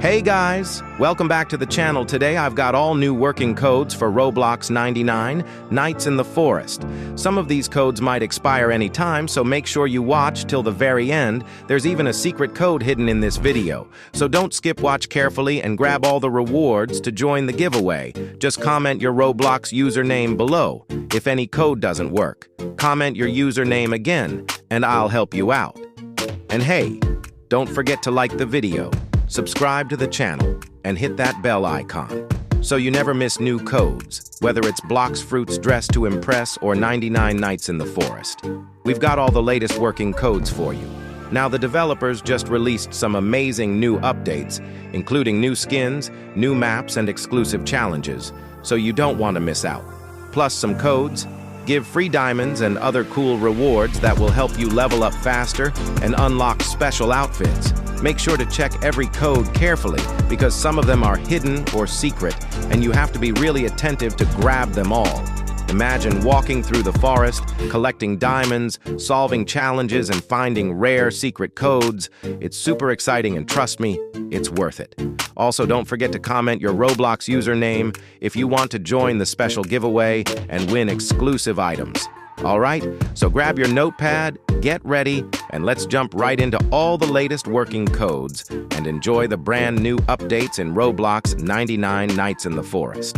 Hey guys, welcome back to the channel. Today I've got all new working codes for Roblox 99, Nights in the Forest. Some of these codes might expire any time, so make sure you watch till the very end. There's even a secret code hidden in this video. So don't skip, watch carefully, and grab all the rewards to join the giveaway. Just comment your Roblox username below. If any code doesn't work, comment your username again, and I'll help you out. And hey, don't forget to like the video, subscribe to the channel, and hit that bell icon so you never miss new codes, whether it's Blocks Fruits Dressed to Impress or 99 Nights in the Forest. We've got all the latest working codes for you. Now, the developers just released some amazing new updates, including new skins, new maps, and exclusive challenges, so you don't want to miss out. Plus some codes, give free diamonds and other cool rewards that will help you level up faster and unlock special outfits. Make sure to check every code carefully because some of them are hidden or secret, and you have to be really attentive to grab them all. Imagine walking through the forest, collecting diamonds, solving challenges, and finding rare secret codes. It's super exciting, and trust me, it's worth it. Also, don't forget to comment your Roblox username if you want to join the special giveaway and win exclusive items. All right, so grab your notepad, get ready, and let's jump right into all the latest working codes and enjoy the brand new updates in Roblox 99 Nights in the Forest.